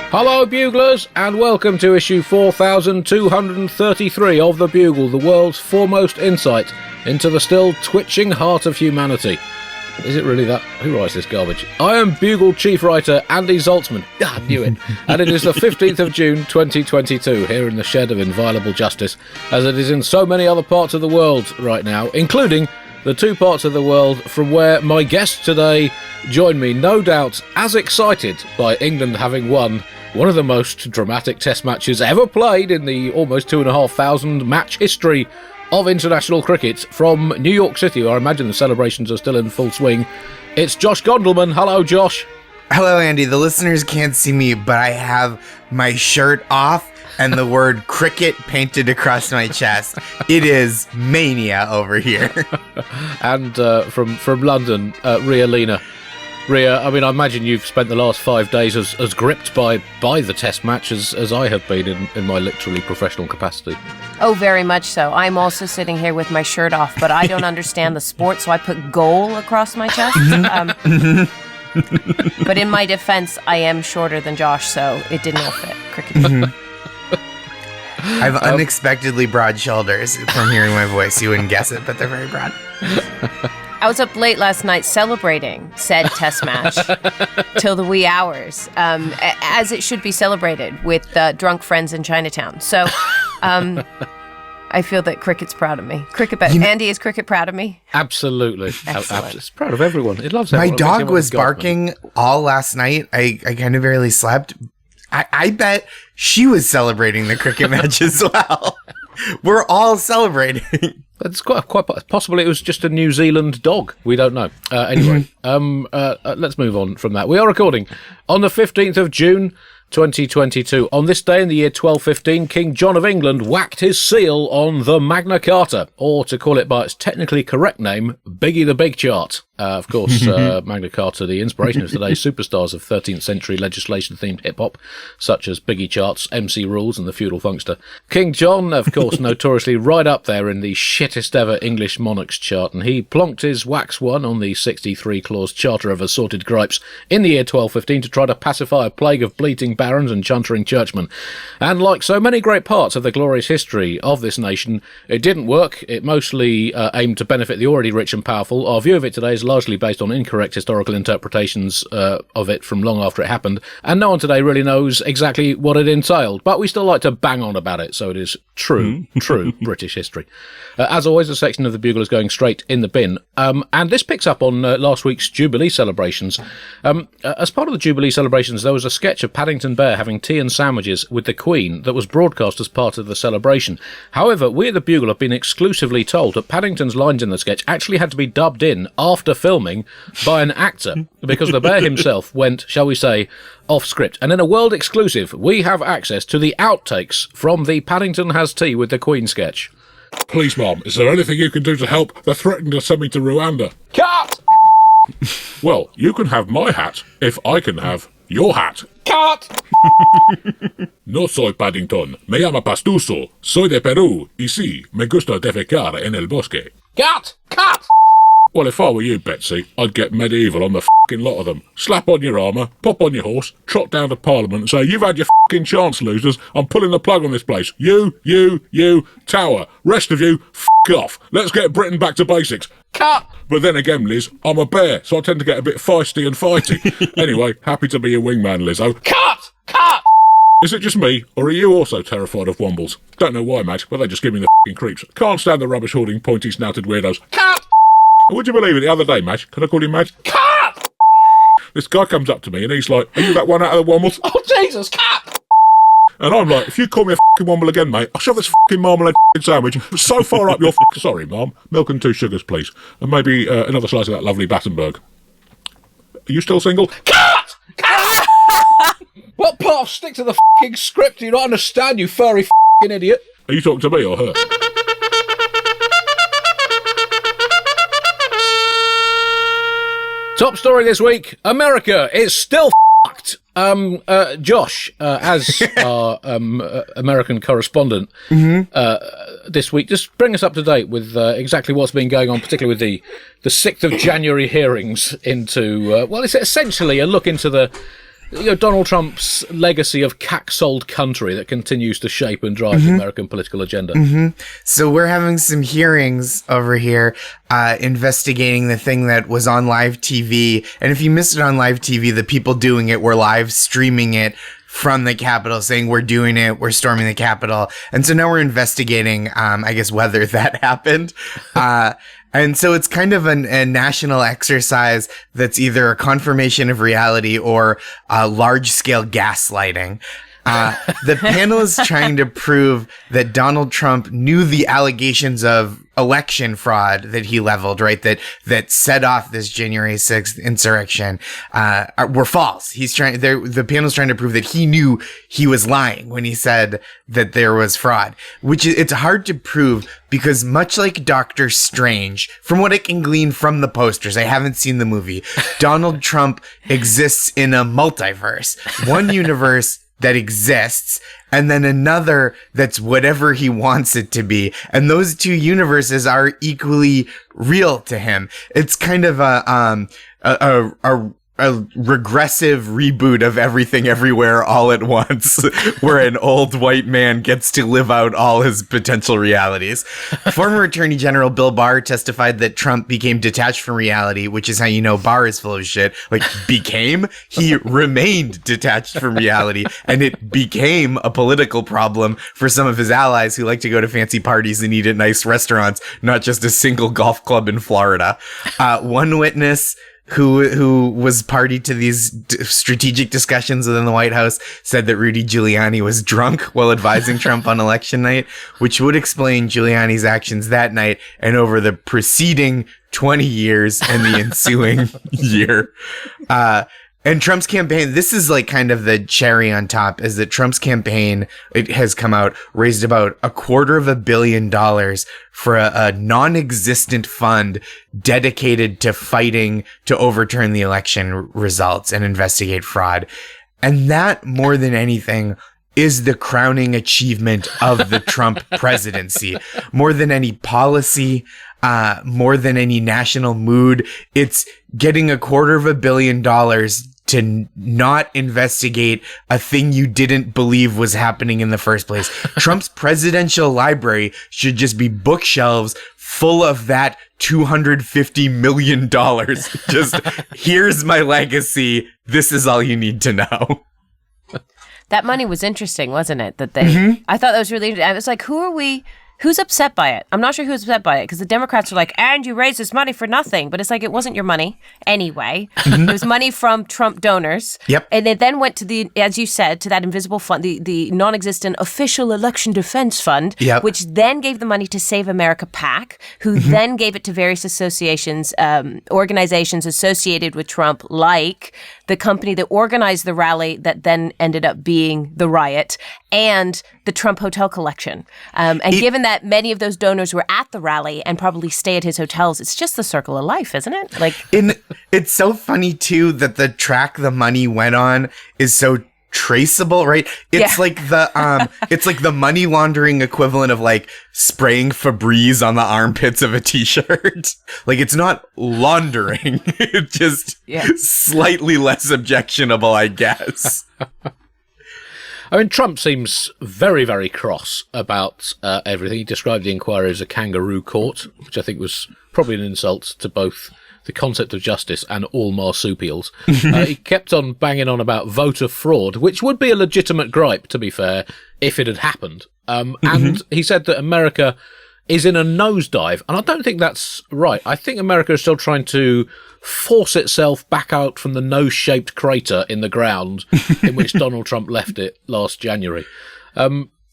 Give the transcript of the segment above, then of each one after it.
Hello, Buglers, and welcome to issue 4233 of the Bugle, the world's foremost insight into the still twitching heart of humanity. Is it really that? Who writes this garbage? I am Bugle chief writer Andy Zaltzman. I knew it. And it is the 15th of June 2022 here in the shed of inviolable justice, as it is in so many other parts of the world right now, including the two parts of the world from where my guests today join me, no doubt as excited by England having won one of the most dramatic test matches ever played in the almost 2,500 match history of international cricket from New York City, where I imagine the celebrations are still in full swing. It's Josh Gondelman. Hello, Josh. Hello, Andy. The listeners can't see me, but I have my shirt off and the word cricket painted across my chest. It is mania over here. And from London, Lina. Ria, I mean, I imagine you've spent the last 5 days as gripped by the test match as I have been in my literally professional capacity. Oh, very much so. I'm also sitting here with my shirt off, but I don't understand the sport, so I put goal across my chest. But in my defense, I am shorter than Josh, so it did not fit. Cricket. I have unexpectedly broad shoulders. From hearing my voice, you wouldn't guess it, but they're very broad. I was up late last night celebrating said test match till the wee hours, as it should be celebrated with drunk friends in Chinatown. So I feel that cricket's proud of me. Andy, is cricket proud of me? Absolutely. It's proud of everyone. It loves my everyone. dog was barking all last night. I kind of barely slept. I bet she was celebrating the cricket match as well. We're all celebrating. It's quite possible it was just a New Zealand dog. We don't know. Anyway, let's move on from that. We are recording on the 15th of June, 2022. On this day in the year 1215, King John of England whacked his seal on the Magna Carta, or to call it by its technically correct name, Biggie the Big Chart. Of course, Magna Carta, the inspiration of today's superstars of 13th century legislation-themed hip-hop, such as Biggie Charts, MC Rules, and the Feudal Funkster. King John, of course, notoriously right up there in the shittest ever English monarchs chart, and he plonked his wax one on the 63-clause Charter of Assorted Gripes in the year 1215 to try to pacify a plague of bleating barons and chuntering churchmen. And like so many great parts of the glorious history of this nation, it didn't work. It mostly aimed to benefit the already rich and powerful. Our view of it today is largely based on incorrect historical interpretations of it from long after it happened, and no one today really knows exactly what it entailed, but we still like to bang on about it, so it is true British history. As always, a section of the Bugle is going straight in the bin, and this picks up on last week's Jubilee celebrations. As part of the Jubilee celebrations, there was a sketch of Paddington Bear having tea and sandwiches with the Queen that was broadcast as part of the celebration. However, we at the Bugle have been exclusively told that Paddington's lines in the sketch actually had to be dubbed in after filming by an actor, because the bear himself went, shall we say, off script. And in a world exclusive, we have access to the outtakes from the Paddington Has Tea with the Queen sketch. Please, Mom, is there anything you can do to help? They're threatening to send me to Rwanda. Cut! Well, you can have my hat if I can have your hat. Cut! No soy Paddington. Me llama Pastuso. Soy de Perú. Y sí, me gusta defecar en el bosque. Cut! Cut! Well, if I were you, Betsy, I'd get medieval on the f***ing lot of them. Slap on your armour, pop on your horse, trot down to Parliament and say, "You've had your f***ing chance, losers. I'm pulling the plug on this place. You, Tower. Rest of you, f*** off. Let's get Britain back to basics." Cut! But then again, Liz, I'm a bear, so I tend to get a bit feisty and fighty. Anyway, happy to be your wingman, Lizzo. Cut! Cut! Is it just me, or are you also terrified of wombles? Don't know why, Madge, but they just give me the f***ing creeps. Can't stand the rubbish-hoarding, pointy-snouted weirdos. Cut! Would you believe it, the other day, Madge? Can I call you Madge? Cut! This guy comes up to me and he's like, "Are you that one out of the wombles?" Oh, Jesus, cut! And I'm like, "If you call me a f***ing womble again, mate, I'll shove this f***ing marmalade f***ing sandwich so far up your f***ing..." "Sorry, Mum. Milk and 2 sugars, please. And maybe another slice of that lovely Battenberg." "Are you still single?" Cut! Cut! What part of stick to the f***ing script do you not understand, you furry f***ing idiot? Are you talking to me or her? Top story this week, America is still f***ed. Josh, as our American correspondent this week, just bring us up to date with exactly what's been going on, particularly with the 6th of January hearings into, well, it's essentially a look into the Donald Trump's legacy of cack-sold country that continues to shape and drive the American political agenda. So we're having some hearings over here investigating the thing that was on live TV. And if you missed it on live TV, the people doing it were live streaming it from the Capitol, saying we're doing it, we're storming the Capitol. And so now we're investigating, I guess, whether that happened. And so it's kind of a national exercise that's either a confirmation of reality or large-scale gaslighting. The panel is trying to prove that Donald Trump knew the allegations of election fraud that he leveled, right? That set off this January 6th insurrection, were false. The panel's trying to prove that he knew he was lying when he said that there was fraud, it's hard to prove because much like Doctor Strange, from what I can glean from the posters, I haven't seen the movie, Donald Trump exists in a multiverse, one universe that exists, and then another that's whatever he wants it to be. And those two universes are equally real to him. It's kind of a regressive reboot of Everything Everywhere All at Once, where an old white man gets to live out all his potential realities. Former Attorney General Bill Barr testified that Trump became detached from reality, which is how you know Barr is full of shit. Like, became? He remained detached from reality, and it became a political problem for some of his allies who like to go to fancy parties and eat at nice restaurants, not just a single golf club in Florida. One witness who was party to these strategic discussions within the White House said that Rudy Giuliani was drunk while advising Trump on election night, which would explain Giuliani's actions that night and over the preceding 20 years and the ensuing year. And Trump's campaign, this is like kind of the cherry on top, is that Trump's campaign, it has come out, raised about $250 million for a non-existent fund dedicated to fighting to overturn the election results and investigate fraud. And that, more than anything, is the crowning achievement of the Trump presidency. More than any policy, more than any national mood, it's getting $250 million to not investigate a thing you didn't believe was happening in the first place. Trump's presidential library should just be bookshelves full of that $250 million. Just, here's my legacy. This is all you need to know. That money was interesting, wasn't it? That they, I thought that was really, I was like, who's upset by it? I'm not sure who's upset by it because the Democrats are like, and you raised this money for nothing. But it's like, it wasn't your money anyway. It was money from Trump donors. Yep. And it then went to the, as you said, to that invisible fund, the non-existent official election defense fund, yep, which then gave the money to Save America PAC, who then gave it to various associations, organizations associated with Trump, like the company that organized the rally that then ended up being the riot, and the Trump Hotel Collection. Given that many of those donors were at the rally and probably stay at his hotels, it's just the circle of life, isn't it? Like, it's so funny too that the track the money went on is so traceable, right? It's like the money laundering equivalent of like spraying Febreze on the armpits of a t-shirt. Like, it's not laundering. It's just slightly less objectionable, I guess. I mean, Trump seems very, very cross about everything. He described the inquiry as a kangaroo court, which I think was probably an insult to both the concept of justice and all marsupials. He kept on banging on about voter fraud, which would be a legitimate gripe, to be fair, if it had happened. And he said that America is in a nosedive, and I don't think that's right. I think America is still trying to force itself back out from the nose-shaped crater in the ground in which Donald Trump left it last January.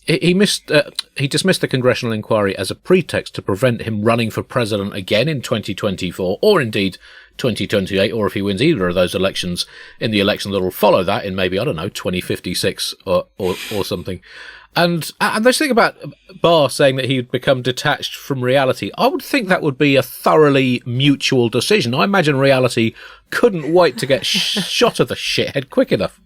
He dismissed the congressional inquiry as a pretext to prevent him running for president again in 2024, or indeed 2028, or if he wins either of those elections in the election that will follow that in maybe, I don't know, 2056 or something. And this thing about Barr saying that he'd become detached from reality, I would think that would be a thoroughly mutual decision. I imagine reality couldn't wait to get shot of the shithead quick enough.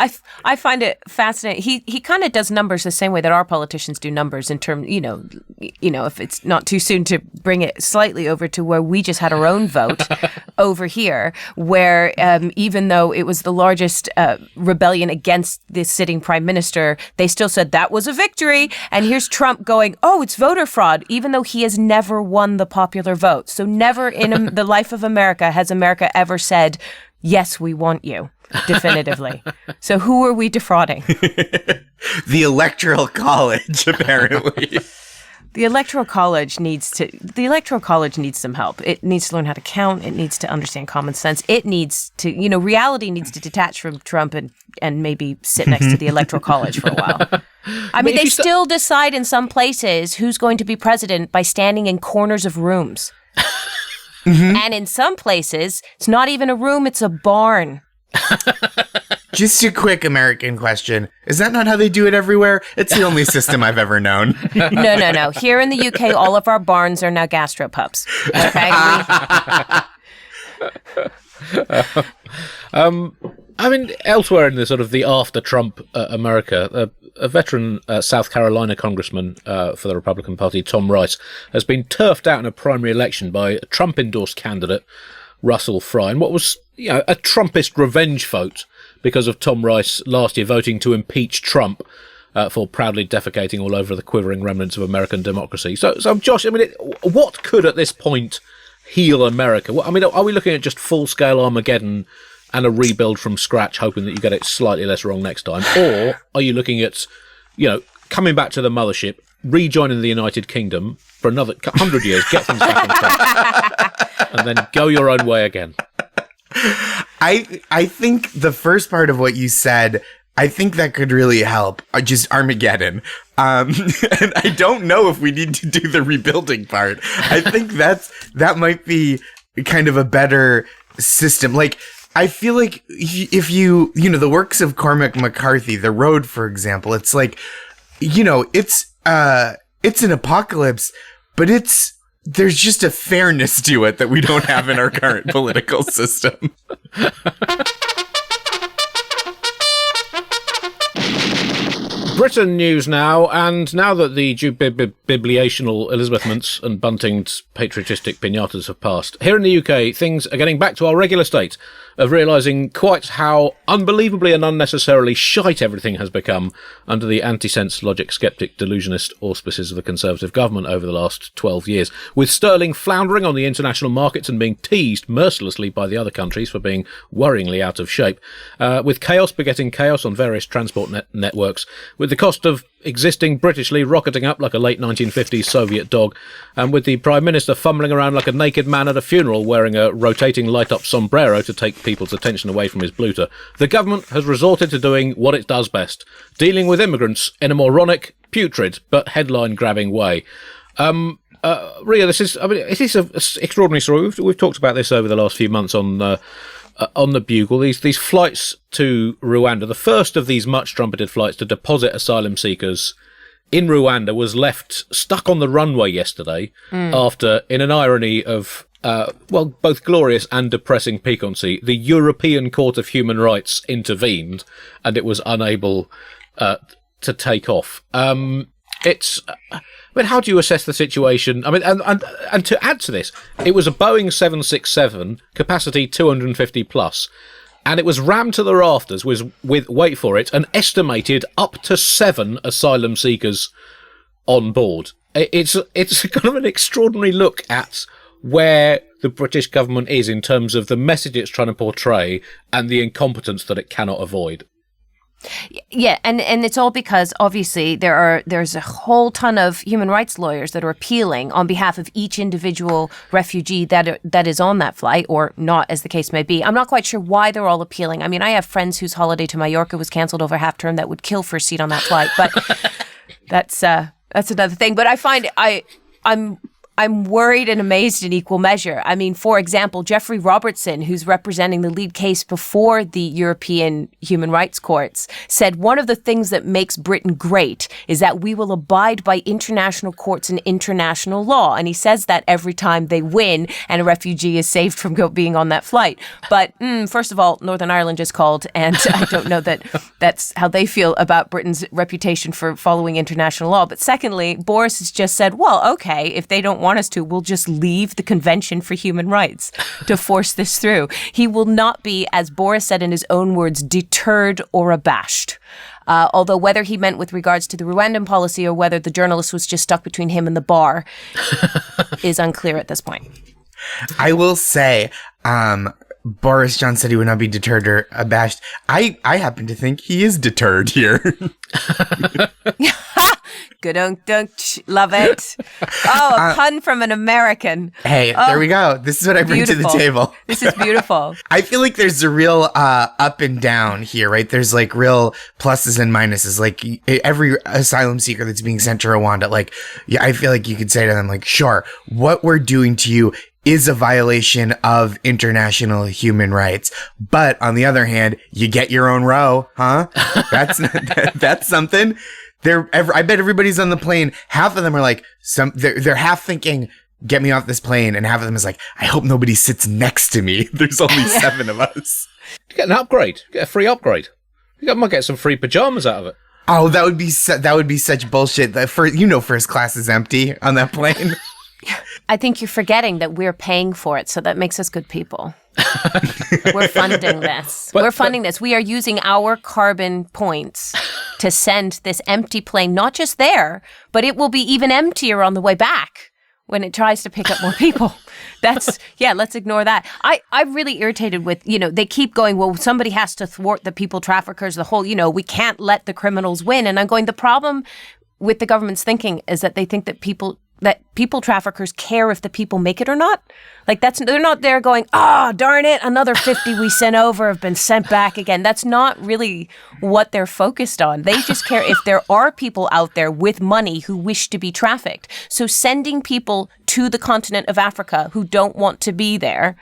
I find it fascinating. He kind of does numbers the same way that our politicians do numbers in terms, if it's not too soon to bring it slightly over to where we just had our own vote over here, where even though it was the largest rebellion against the sitting prime minister, they still said that was a victory. And here's Trump going, oh, it's voter fraud, even though he has never won the popular vote. So never in the life of America has America ever said, yes, we want you, definitively. So who are we defrauding? The Electoral College, apparently. The Electoral College needs some help. It needs to learn how to count. It needs to understand common sense. It needs to, reality needs to detach from Trump and maybe sit next to the Electoral College for a while. I mean, they still decide in some places who's going to be president by standing in corners of rooms. And in some places, it's not even a room, it's a barn. Just a quick American question. Is that not how they do it everywhere? It's the only system I've ever known. No. Here in the UK, all of our barns are now gastropubs. Okay? Elsewhere in the sort of the after-Trump America, a veteran South Carolina congressman for the Republican Party, Tom Rice, has been turfed out in a primary election by a Trump-endorsed candidate, Russell Fry, in what was, a Trumpist revenge vote because of Tom Rice last year voting to impeach Trump for proudly defecating all over the quivering remnants of American democracy. So Josh, what could at this point heal America? Are we looking at just full-scale Armageddon and a rebuild from scratch, hoping that you get it slightly less wrong next time? Or are you looking at, coming back to the mothership, rejoining the United Kingdom for another 100 years, get things back on track, and then go your own way again? I think the first part of what you said, I think that could really help. Just Armageddon. And I don't know if we need to do the rebuilding part. I think that might be kind of a better system. Like, I feel like if you the works of Cormac McCarthy, The Road, for example, it's like, it's an apocalypse, but there's just a fairness to it that we don't have in our current political system. Britain news now, and now that the bibliational Elizabethments and Bunting's patriotistic pinatas have passed, here in the UK, things are getting back to our regular state of realising quite how unbelievably and unnecessarily shite everything has become under the anti-sense, logic, sceptic, delusionist auspices of the Conservative government over the last 12 years, with sterling floundering on the international markets and being teased mercilessly by the other countries for being worryingly out of shape, with chaos begetting chaos on various transport networks, with the cost of existing Britishly rocketing up like a late 1950s Soviet dog, and with the Prime Minister fumbling around like a naked man at a funeral wearing a rotating light-up sombrero to take people's attention away from his bluter, the government has resorted to doing what it does best, dealing with immigrants in a moronic, putrid, but headline-grabbing way. Ria, it is an extraordinary story. We've talked about this over the last few months on the Bugle. These flights to Rwanda, the first of these much trumpeted flights to deposit asylum seekers in Rwanda, was left stuck on the runway yesterday after, in an irony of both glorious and depressing piquancy, the European Court of Human Rights intervened and it was unable to take off. How do you assess the situation? And to add to this, it was a Boeing 767, capacity 250 plus, and it was rammed to the rafters with, wait for it, an estimated up to 7 asylum seekers on board. It's kind of an extraordinary look at where the British government is in terms of the message it's trying to portray and the incompetence that it cannot avoid. Yeah, and it's all because obviously there's a whole ton of human rights lawyers that are appealing on behalf of each individual refugee that is on that flight, or not, as the case may be. I'm not quite sure why they're all appealing. I have friends whose holiday to Mallorca was cancelled over half term that would kill for a seat on that flight, but that's another thing. But I find I'm I'm worried and amazed in equal measure. I mean, for example, Jeffrey Robertson, who's representing the lead case before the European Human Rights Courts, said one of the things that makes Britain great is that we will abide by international courts and international law. And he says that every time they win and a refugee is saved from being on that flight. But first of all, Northern Ireland just called, and I don't know that that's how they feel about Britain's reputation for following international law. But secondly, Boris has just said, well, okay, if they don't want us to, we'll just leave the Convention for Human Rights to force this through. He will not be, as Boris said in his own words, deterred or abashed. Although whether he meant with regards to the Rwandan policy or whether the journalist was just stuck between him and the bar is unclear at this point. I will say, Boris Johnson said he would not be deterred or abashed. I happen to think he is deterred here. Good-dunk, love it. Oh, a pun from an American. Hey, there we go. This is what I bring to the table. This is beautiful. I feel like there's a real up and down here, right? There's like real pluses and minuses. Like every asylum seeker that's being sent to Rwanda, like, yeah, I feel like you could say to them, like, sure, what we're doing to you is a violation of international human rights. But on the other hand, you get your own row, huh? That's something. I bet everybody's on the plane. Half of them are like, they're half thinking, get me off this plane. And half of them is like, I hope nobody sits next to me. There's only 7 of us. Get an upgrade. Get a free upgrade. You might get some free pajamas out of it. Oh, that would be such bullshit. First class is empty on that plane. I think you're forgetting that we're paying for it, so that makes us good people. We're funding this. We're funding this. We are using our carbon points to send this empty plane, not just there, but it will be even emptier on the way back when it tries to pick up more people. Let's ignore that. I'm really irritated with, they keep going, well, somebody has to thwart the people traffickers, the whole, we can't let the criminals win. And I'm going, the problem with the government's thinking is that they think that people traffickers care if the people make it or not. Like they're not there going, darn it, another 50 we sent over have been sent back again. That's not really what they're focused on. They just care if there are people out there with money who wish to be trafficked. So sending people to the continent of Africa who don't want to be there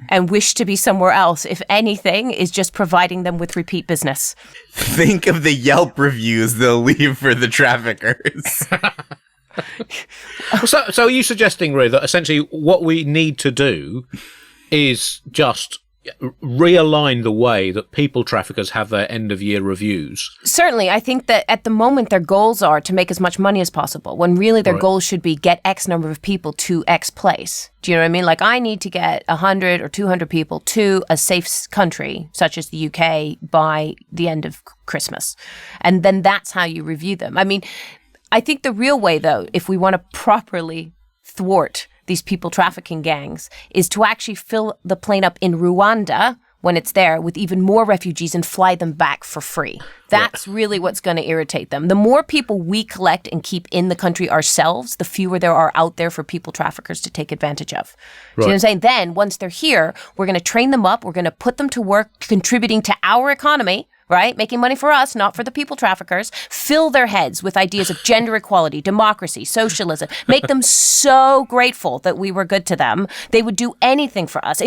and wish to be somewhere else, if anything, is just providing them with repeat business. Think of the Yelp reviews they'll leave for the traffickers. So are you suggesting, Rue, that essentially what we need to do is just realign the way that people traffickers have their end-of-year reviews? Certainly. I think that at the moment their goals are to make as much money as possible, when really their goals should be get X number of people to X place. Do you know what I mean? Like, I need to get 100 or 200 people to a safe country, such as the UK, by the end of Christmas. And then that's how you review them. I mean, I think the real way, though, if we want to properly thwart these people trafficking gangs, is to actually fill the plane up in Rwanda when it's there with even more refugees and fly them back for free. That's really what's going to irritate them. The more people we collect and keep in the country ourselves, the fewer there are out there for people traffickers to take advantage of. Do you know what I'm saying? Then, once they're here, we're going to train them up. We're going to put them to work contributing to our economy, right? Making money for us, not for the people traffickers. Fill their heads with ideas of gender equality, democracy, socialism. Make them so grateful that we were good to them. They would do anything for us,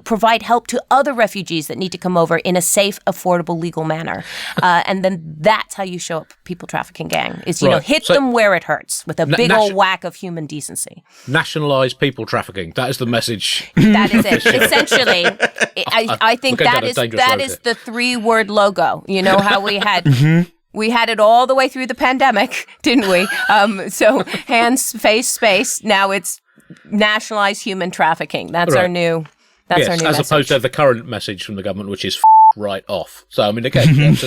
provide help to other refugees that need to come over in a safe, affordable, legal manner. And then that's how you show up people trafficking gang, is, hit them where it hurts with a big old whack of human decency. Nationalise people trafficking. That is the message. That is it. Essentially, I think that is the 3-word logo. You know how we had we had it all the way through the pandemic, didn't we? So hands, face, space. Now it's nationalize human trafficking. That's our new. That's our new as message. opposed to the current message from the government, which is right off. So I mean, again, it's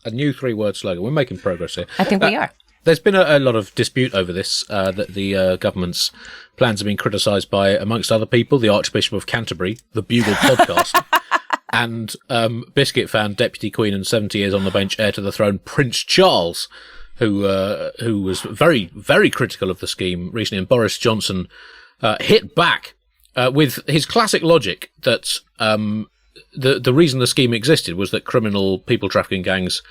a new 3-word slogan. We're making progress here. I think we are. There's been a lot of dispute over this, that the government's plans have been criticised by, amongst other people, the Archbishop of Canterbury, the Bugle podcast. And Biscuit found Deputy Queen and 70 years on the bench heir to the throne, Prince Charles, who was very, very critical of the scheme recently. And Boris Johnson hit back with his classic logic that the reason the scheme existed was that criminal people trafficking gangs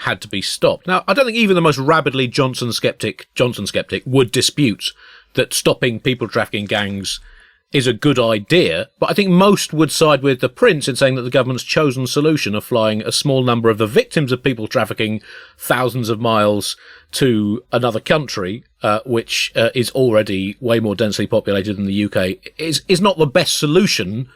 had to be stopped. Now, I don't think even the most rabidly Johnson skeptic would dispute that stopping people trafficking gangs is a good idea, but I think most would side with the Prince in saying that the government's chosen solution of flying a small number of the victims of people trafficking thousands of miles to another country, which is already way more densely populated than the UK, is not the best solution,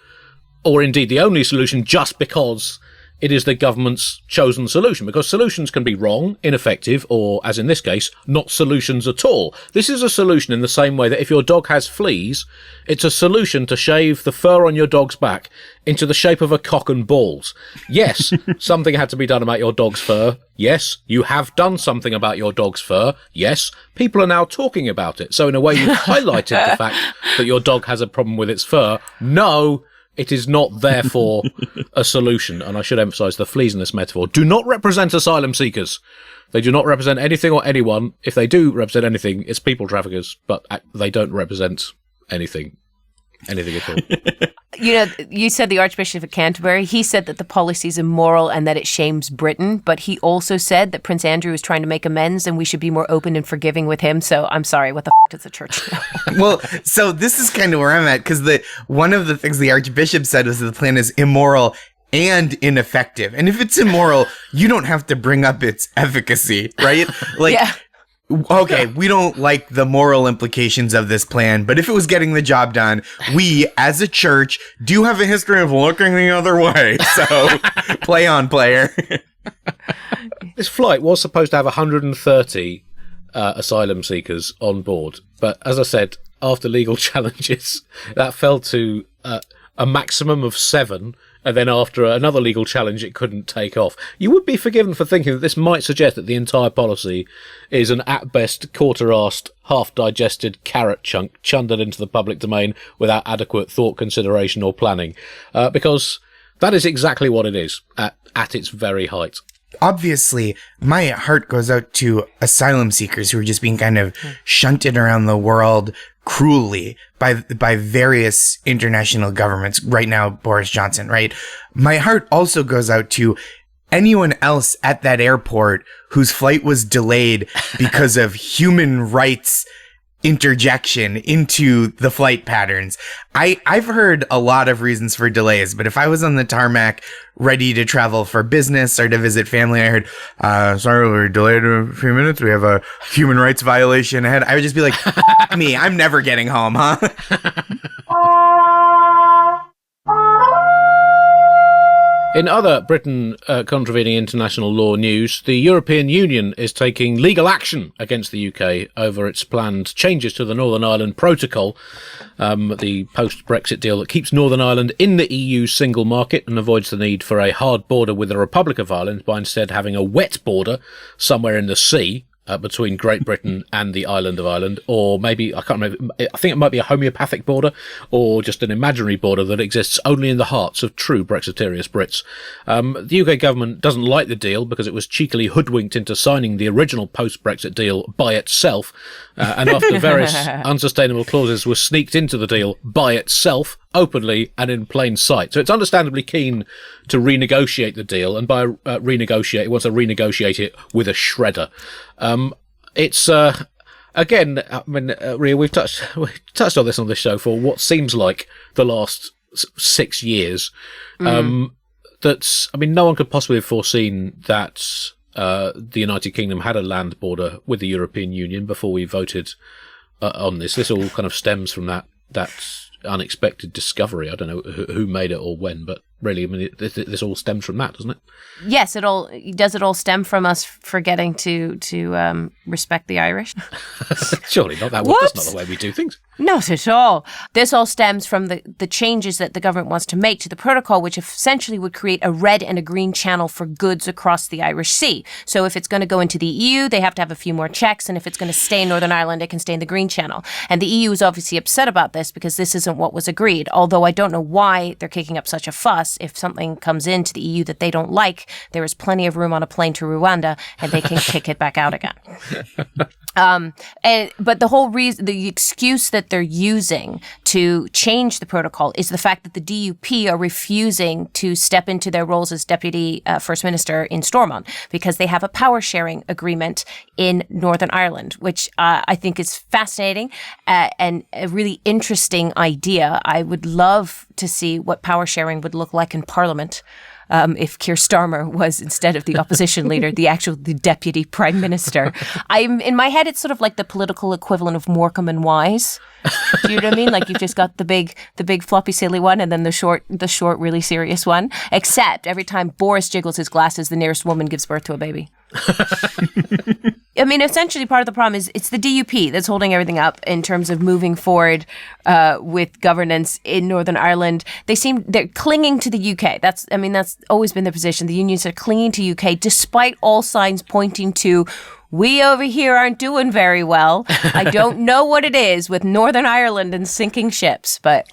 or indeed the only solution, just because it is the government's chosen solution, because solutions can be wrong, ineffective, or, as in this case, not solutions at all. This is a solution in the same way that if your dog has fleas, it's a solution to shave the fur on your dog's back into the shape of a cock and balls. Yes, something had to be done about your dog's fur. Yes, you have done something about your dog's fur. Yes, people are now talking about it. So in a way, you've highlighted the fact that your dog has a problem with its fur. No, it is not, therefore, a solution. And I should emphasise the fleas in this metaphor do not represent asylum seekers. They do not represent anything or anyone. If they do represent anything, it's people traffickers, but they don't represent anything at all. You said the Archbishop of Canterbury. He said that the policy is immoral and that it shames Britain, but he also said that Prince Andrew is trying to make amends and we should be more open and forgiving with him. So I'm sorry, what the does the church know? Well, so this is kind of where I'm at, because one of the things the Archbishop said was that the plan is immoral and ineffective. And if it's immoral, you don't have to bring up its efficacy, right? Okay, we don't like the moral implications of this plan, but if it was getting the job done, we, as a church, do have a history of looking the other way. So, play on, player. This flight was supposed to have 130 asylum seekers on board, but as I said, after legal challenges, that fell to a maximum of 7, and then after another legal challenge, it couldn't take off. You would be forgiven for thinking that this might suggest that the entire policy is an at best quarter-arsed, half-digested carrot chunk chundered into the public domain without adequate thought, consideration or planning, because that is exactly what it is at its very height. Obviously, my heart goes out to asylum seekers who are just being kind of shunted around the world cruelly by various international governments. Right now, Boris Johnson, right? My heart also goes out to anyone else at that airport whose flight was delayed because of human rights interjection into the flight patterns. I've heard a lot of reasons for delays, but if I was on the tarmac ready to travel for business or to visit family, I heard, sorry, we're delayed a few minutes. We have a human rights violation ahead. I would just be like, me, I'm never getting home, huh? In other Britain contravening international law news, the European Union is taking legal action against the UK over its planned changes to the Northern Ireland Protocol, the post-Brexit deal that keeps Northern Ireland in the EU single market and avoids the need for a hard border with the Republic of Ireland by instead having a wet border somewhere in the sea between Great Britain and the island of Ireland, or maybe, I can't remember, I think it might be a homeopathic border, or just an imaginary border that exists only in the hearts of true Brexiteerious Brits. The UK government doesn't like the deal because it was cheekily hoodwinked into signing the original post-Brexit deal by itself, and after various unsustainable clauses were sneaked into the deal by itself, openly and in plain sight. So it's understandably keen to renegotiate the deal, and by renegotiate, it wants to renegotiate it with a shredder. It's again, I mean, Ria, we've touched on this on this show for what seems like the last 6 years. That's, I mean, no one could possibly have foreseen that the United Kingdom had a land border with the European Union before we voted on this. This all kind of stems from that unexpected discovery. I don't know who made it or when, but really, I mean, this all stems from that, doesn't it? Yes, it all stem from us forgetting to respect the Irish? Surely not. That's not the way we do things. Not at all. This all stems from the changes that the government wants to make to the protocol, which essentially would create a red and a green channel for goods across the Irish Sea. So if it's going to go into the EU, they have to have a few more checks, and if it's going to stay in Northern Ireland, it can stay in the green channel. And the EU is obviously upset about this because this isn't what was agreed, although I don't know why they're kicking up such a fuss. thus, if something comes into the EU that they don't like, there is plenty of room on a plane to Rwanda, and they can kick it back out again. But the whole reason, the excuse that they're using to change the protocol is the fact that the DUP are refusing to step into their roles as deputy first minister in Stormont because they have a power sharing agreement in Northern Ireland, which I think is fascinating and a really interesting idea. I would love to see what power sharing would look like in Parliament. If Keir Starmer was, instead of the opposition leader, the deputy prime minister. In my head, it's sort of like the political equivalent of Morecambe and Wise. Do you know what I mean? Like you've just got the big floppy silly one, and then the short really serious one. Except every time Boris jiggles his glasses, the nearest woman gives birth to a baby. I mean, essentially part of the problem is it's the DUP that's holding everything up in terms of moving forward with governance in Northern Ireland. They're clinging to the UK. That's always been their position. The unions are clinging to UK despite all signs pointing to we over here aren't doing very well. I don't know what it is with Northern Ireland and sinking ships, but...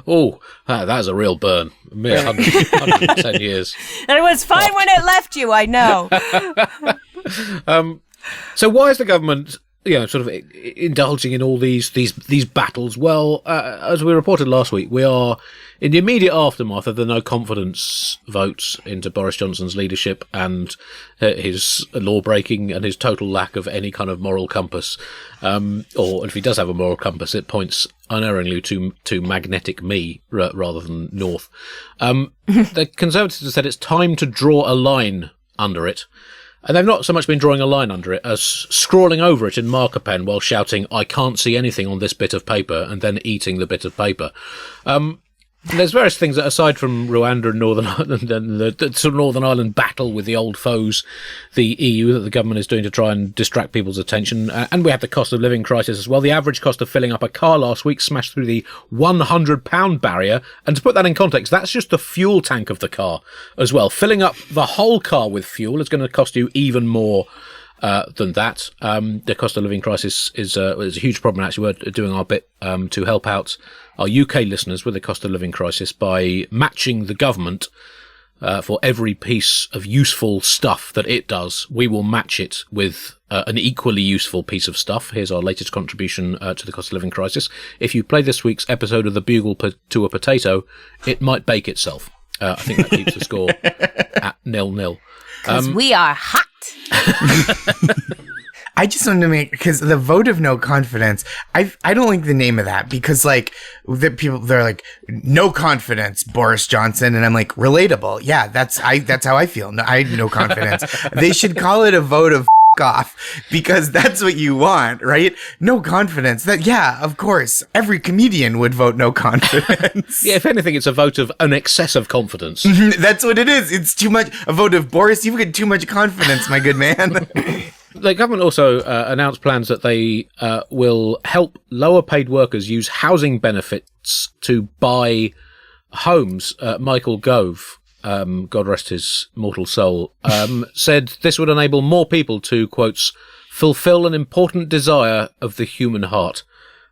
Oh, that is a real burn. 110 years. And it was fine when it left you, I know. So why is the government, sort of indulging in all these battles? Well, as we reported last week, we are in the immediate aftermath of the no confidence votes into Boris Johnson's leadership and his law breaking and his total lack of any kind of moral compass. Or if he does have a moral compass, it points unerringly to magnetic me rather than north. The Conservatives have said it's time to draw a line under it. And they've not so much been drawing a line under it as scrawling over it in marker pen while shouting, "I can't see anything on this bit of paper," and then eating the bit of paper. There's various things that, aside from Rwanda and Northern Ireland and the sort of Northern Ireland battle with the old foes, the EU, that the government is doing to try and distract people's attention. And we have the cost of living crisis as well. The average cost of filling up a car last week smashed through the £100 barrier. And to put that in context, that's just the fuel tank of the car as well. Filling up the whole car with fuel is going to cost you even more than that. The cost of living crisis is a huge problem. Actually, we're doing our bit to help out our UK listeners with the cost of living crisis by matching the government for every piece of useful stuff that it does. We will match it with an equally useful piece of stuff. Here's our latest contribution to the cost of living crisis. If you play this week's episode of the Bugle to a potato, it might bake itself. I think that keeps the score at 0-0. Because we are hot. I just wanted to make, because the vote of no confidence, I don't like the name of that, because like they're like, no confidence, Boris Johnson, and I'm like, relatable. Yeah, that's how I feel. No, I have no confidence. They should call it a vote of off, because that's what you want, right? No confidence. Of course, every comedian would vote no confidence. Yeah, if anything, it's a vote of an excess of confidence. That's what it is. It's too much. A vote of Boris, you've got too much confidence, my good man. The government also announced plans that they will help lower paid workers use housing benefits to buy homes. Michael Gove, God rest his mortal soul, said this would enable more people to, quotes, fulfill an important desire of the human heart.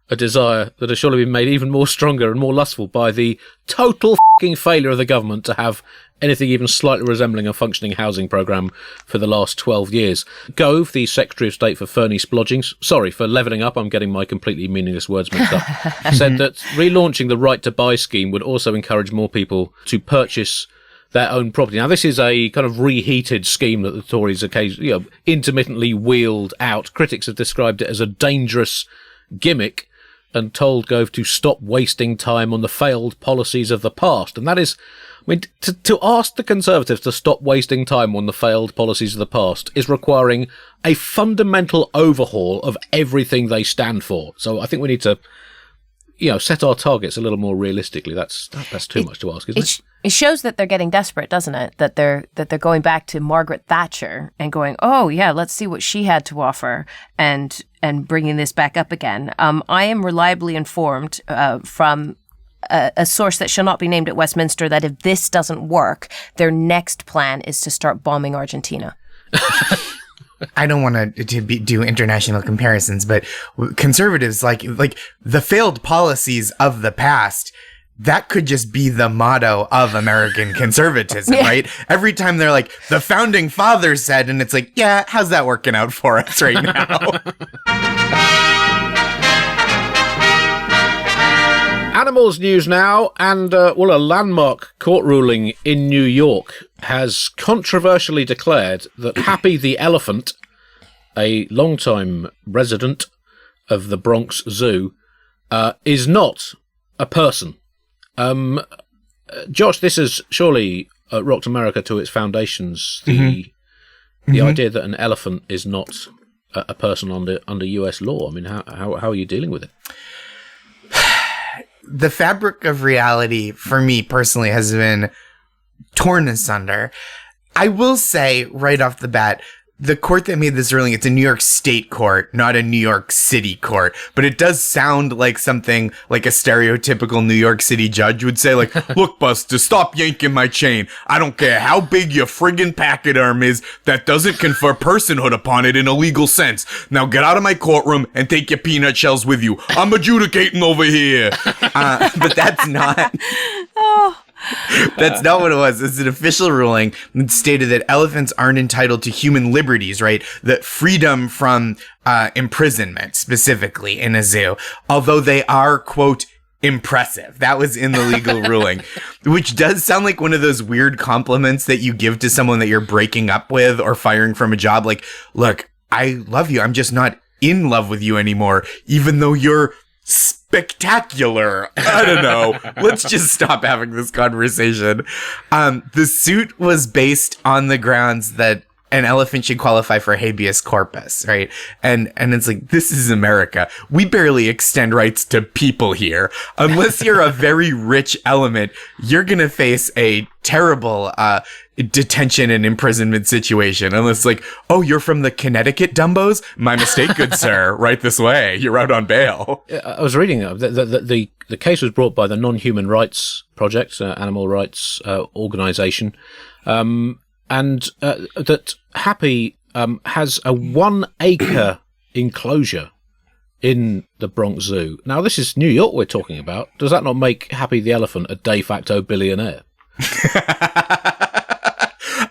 A desire that has surely been made even more stronger and more lustful by the total f***ing failure of the government to have anything even slightly resembling a functioning housing programme for the last 12 years. Gove, the Secretary of State for Fernie Splodgings, sorry, for levelling up, I'm getting my completely meaningless words mixed up, said that relaunching the Right to Buy scheme would also encourage more people to purchase their own property. Now, this is a kind of reheated scheme that the Tories occasionally, intermittently wheeled out. Critics have described it as a dangerous gimmick and told Gove to stop wasting time on the failed policies of the past. And that is, I mean, to ask the Conservatives to stop wasting time on the failed policies of the past is requiring a fundamental overhaul of everything they stand for. So I think we need to, set our targets a little more realistically. That's too much to ask, isn't it? It shows that they're getting desperate, doesn't it? That they're going back to Margaret Thatcher and going, oh yeah, let's see what she had to offer, and bringing this back up again. I am reliably informed from a source that shall not be named at Westminster that if this doesn't work, their next plan is to start bombing Argentina. I don't want to do international comparisons, but conservatives like the failed policies of the past that could just be the motto of American conservatism, right? Every time they're like, the founding fathers said, and it's like, yeah, how's that working out for us right now? Animals news now, and a landmark court ruling in New York has controversially declared that Happy the elephant, a long-time resident of the Bronx Zoo, is not a person. Josh, this has surely rocked America to its foundations. The idea that an elephant is not a person under US law. I mean, how are you dealing with it? The fabric of reality, for me personally, has been torn asunder. I will say right off the bat, the court that made this ruling, it's a New York State court, not a New York City court. But it does sound like something like a stereotypical New York City judge would say, like, look, Buster, stop yanking my chain. I don't care how big your friggin' packet arm is. That doesn't confer personhood upon it in a legal sense. Now get out of my courtroom and take your peanut shells with you. I'm adjudicating over here. But that's not... That's not what it was. It's an official ruling that stated that elephants aren't entitled to human liberties, right? That freedom from imprisonment, specifically in a zoo, although they are, quote, impressive. That was in the legal ruling, which does sound like one of those weird compliments that you give to someone that you're breaking up with or firing from a job. Like, look, I love you. I'm just not in love with you anymore, even though you're spectacular. I don't know. Let's just stop having this conversation. The suit was based on the grounds that an elephant should qualify for habeas corpus, right? And it's like, this is America. We barely extend rights to people here. Unless you're a very rich element, you're gonna face a terrible detention and imprisonment situation. Unless, like, oh, you're from the Connecticut Dumbos? My mistake, good sir. Right this way. You're out on bail. I was reading the case was brought by the Non-Human Rights Project, animal rights organization, and that Happy has a 1 acre enclosure in the Bronx Zoo. Now, this is New York we're talking about. Does that not make Happy the elephant a de facto billionaire?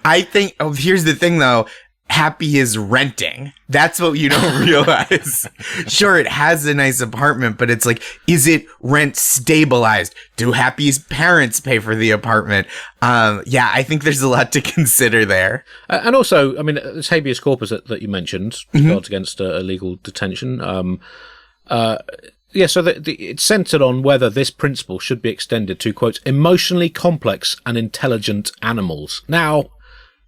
I think, here's the thing though, Happy is renting. That's what you don't realize. Sure, it has a nice apartment, but it's like, is it rent stabilized? Do Happy's parents pay for the apartment? Yeah, I think there's a lot to consider there. And also, I mean, this habeas corpus that you mentioned, regards against illegal detention. Yeah, so it's centered on whether this principle should be extended to, quote, emotionally complex and intelligent animals. Now,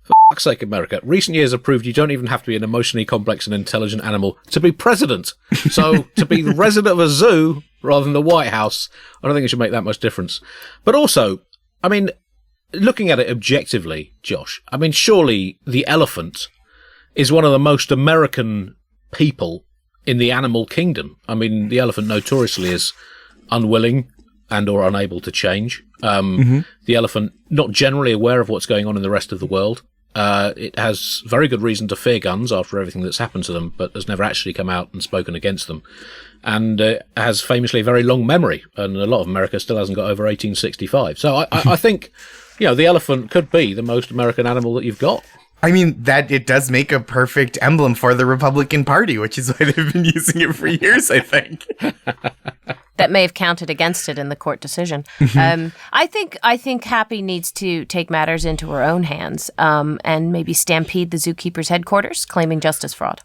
for fuck's sake, America, recent years have proved you don't even have to be an emotionally complex and intelligent animal to be president. So to be the resident of a zoo rather than the White House, I don't think it should make that much difference. But also, I mean, looking at it objectively, Josh, I mean, surely the elephant is one of the most American people in the animal kingdom. I mean, the elephant notoriously is unwilling and or unable to change. The elephant not generally aware of what's going on in the rest of the world. It has very good reason to fear guns after everything that's happened to them, but has never actually come out and spoken against them. And has famously a very long memory, and a lot of America still hasn't got over 1865. So I think, you know, the elephant could be the most American animal that you've got. I mean, that it does make a perfect emblem for the Republican Party, which is why they've been using it for years, I think. That may have counted against it in the court decision. I think Happy needs to take matters into her own hands and maybe stampede the zookeeper's headquarters, claiming justice fraud.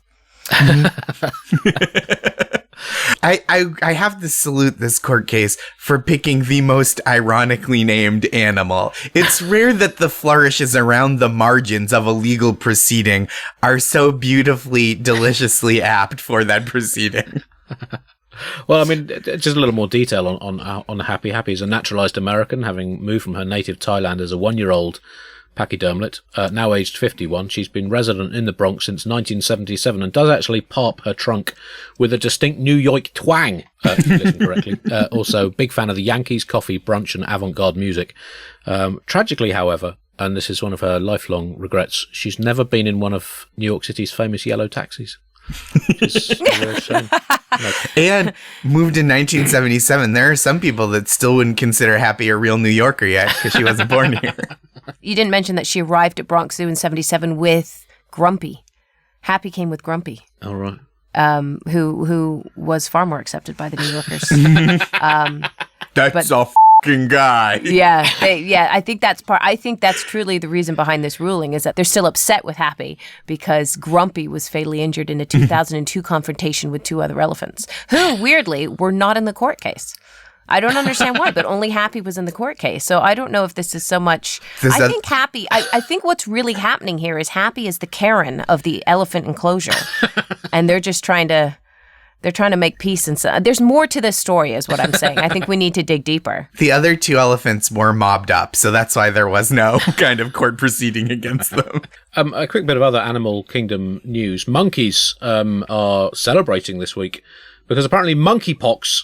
I have to salute this court case for picking the most ironically named animal. It's rare that the flourishes around the margins of a legal proceeding are so beautifully, deliciously apt for that proceeding. Well, I mean, just a little more detail on Happy. Happy is a naturalized American, having moved from her native Thailand as a 1-year-old pachydermlet, now aged 51. She's been resident in the Bronx since 1977 and does actually pop her trunk with a distinct New York twang, if you listen correctly. Also, big fan of the Yankees, coffee, brunch, and avant-garde music. Tragically, however, and this is one of her lifelong regrets, she's never been in one of New York City's famous yellow taxis. Which is a real shame. And moved in 1977. There are some people that still wouldn't consider Happy a real New Yorker yet because she wasn't born here. You didn't mention that she arrived at Bronx Zoo in 77 with Grumpy. Happy came with Grumpy. All right. Who was far more accepted by the New Yorkers. That's a fucking guy. Yeah, I think that's truly the reason behind this ruling is that they're still upset with Happy because Grumpy was fatally injured in a 2002 confrontation with two other elephants, who weirdly were not in the court case. I don't understand why, but only Happy was in the court case. So I don't know if this is so much. I think Happy. I think what's really happening here is Happy is the Karen of the elephant enclosure, and they're just trying to. They're trying to make peace, and so there's more to this story, is what I'm saying. I think we need to dig deeper. The other two elephants were mobbed up, so that's why there was no kind of court proceeding against them. A quick bit of other animal kingdom news. Monkeys are celebrating this week because apparently Monkeypox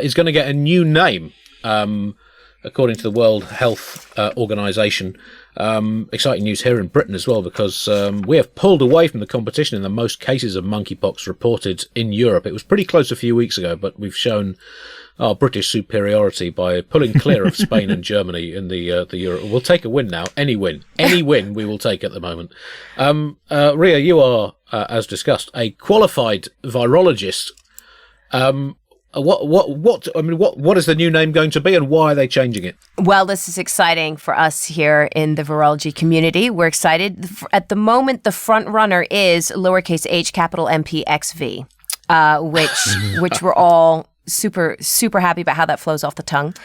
is going to get a new name, according to the World Health Organization. Exciting news here in Britain as well, because we have pulled away from the competition in the most cases of monkeypox reported in Europe. It was pretty close a few weeks ago, but we've shown our British superiority by pulling clear of Spain and Germany in the Euro. We'll take a win now. Any win we will take at the moment. Ria, you are, as discussed, a qualified virologist. What is the new name going to be, and why are they changing it? Well, this is exciting for us here in the virology community. We're excited. At the moment, the front runner is lowercase h, capital MPXV, which we're all super happy about how that flows off the tongue.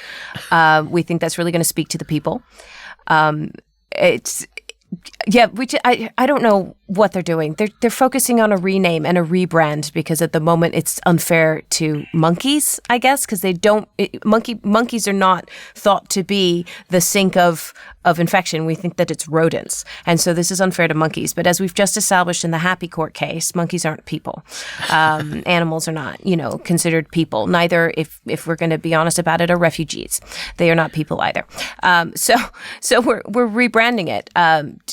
We think that's really going to speak to the people. I don't know what they're doing. They're focusing on a rename and a rebrand because at the moment it's unfair to monkeys, I guess, because monkeys are not thought to be the sink of infection. We think that it's rodents, and so this is unfair to monkeys. But as we've just established in the Happy Court case, monkeys aren't people. Animals are not, considered people. Neither, if we're going to be honest about it, are refugees. They are not people either. So we're rebranding it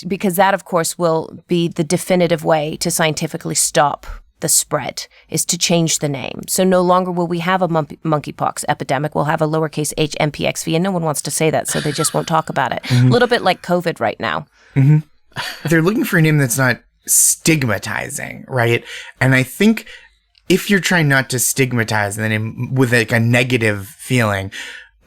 because that, of course, will be the definitive way to scientifically stop the spread, is to change the name. So no longer will we have a monkeypox epidemic. We'll have a lowercase h MPXV, and no one wants to say that, so they just won't talk about it. Mm-hmm. A little bit like COVID right now. Mm-hmm. They're looking for a name that's not stigmatizing, right? And I think if you're trying not to stigmatize the name with like a negative feeling,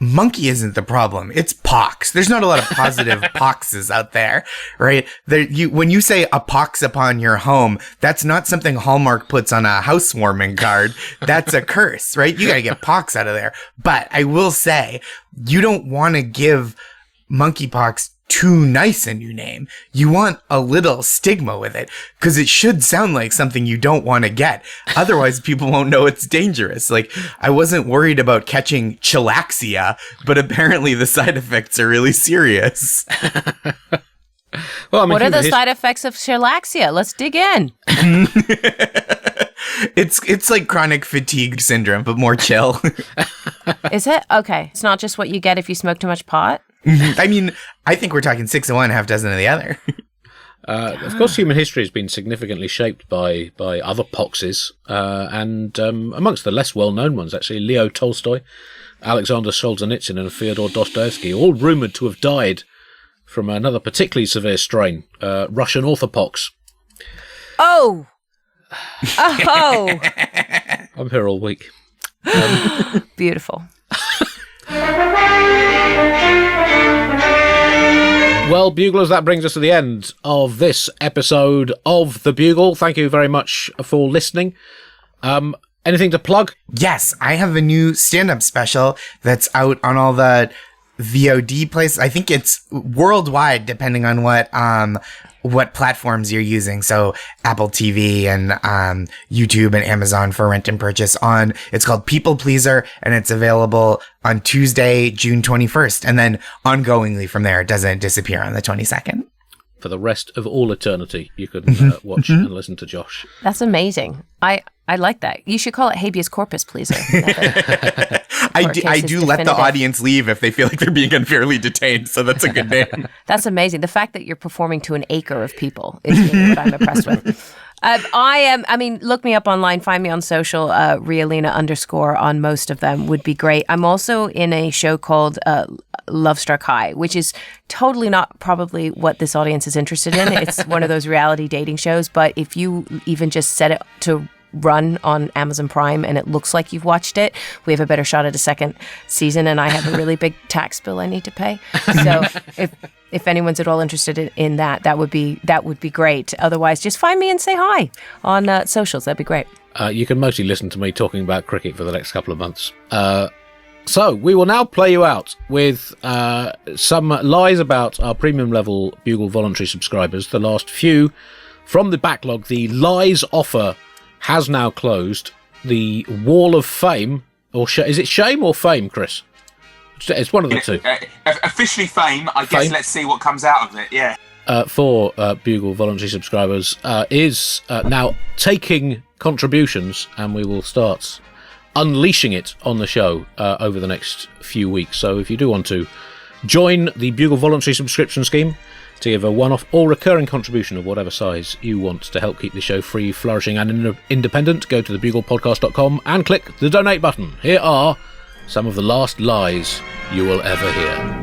monkey isn't the problem. It's pox. There's not a lot of positive poxes out there, right? When you say a pox upon your home, that's not something Hallmark puts on a housewarming card. That's a curse, right? You gotta get pox out of there. But I will say, you don't want to give monkeypox too nice a new name. You want a little stigma with it because it should sound like something you don't want to get. Otherwise, people won't know it's dangerous. Like, I wasn't worried about catching chilaxia, but apparently the side effects are really serious. Well, what are the side effects of chilaxia? Let's dig in. It's like chronic fatigue syndrome, but more chill. Is it? Okay. It's not just what you get if you smoke too much pot? I mean, I think we're talking 6 of one, half dozen of the other. Of course, human history has been significantly shaped by other poxes, and amongst the less well-known ones, actually, Leo Tolstoy, Alexander Solzhenitsyn, and Fyodor Dostoevsky, all rumoured to have died from another particularly severe strain, Russian orthopox. Oh! I'm here all week. Beautiful. Well, Buglers, that brings us to the end of this episode of The Bugle. Thank you very much for listening. Anything to plug? Yes, I have a new stand-up special that's out on all the VOD places. I think it's worldwide, depending on what platforms you're using. So Apple TV and YouTube and Amazon for rent and purchase it's called People Pleaser, and it's available on Tuesday, June 21st. And then ongoingly from there, it doesn't disappear on the 22nd. For the rest of all eternity, you can watch and listen to Josh. That's amazing. I like that. You should call it habeas corpus pleaser. I do let the audience leave if they feel like they're being unfairly detained, so that's a good name. That's amazing. The fact that you're performing to an acre of people is really what I'm impressed with. Look me up online, find me on social, Rialina _ on most of them would be great. I'm also in a show called Love Struck High, which is totally not probably what this audience is interested in. It's one of those reality dating shows, but if you even just set it to run on Amazon Prime and it looks like you've watched it, we have a better shot at a second season, and I have a really big tax bill I need to pay. So if anyone's at all interested in that would be great. Otherwise, just find me and say hi on socials. That'd be great. You can mostly listen to me talking about cricket for the next couple of months. So we will now play you out with some lies about our premium level Bugle voluntary subscribers. The last few from the backlog. The lies offer has now closed. The wall of fame, or is it shame or fame, Chris? It's one of the two. Officially fame. I guess let's see what comes out of it. Yeah. For Bugle voluntary subscribers is now taking contributions, and we will start unleashing it on the show over the next few weeks. So if you do want to join the Bugle voluntary subscription scheme to give a one-off or recurring contribution of whatever size you want to help keep the show free, flourishing and independent, go to thebuglepodcast.com and click the donate button. Here are some of the last lies you will ever hear.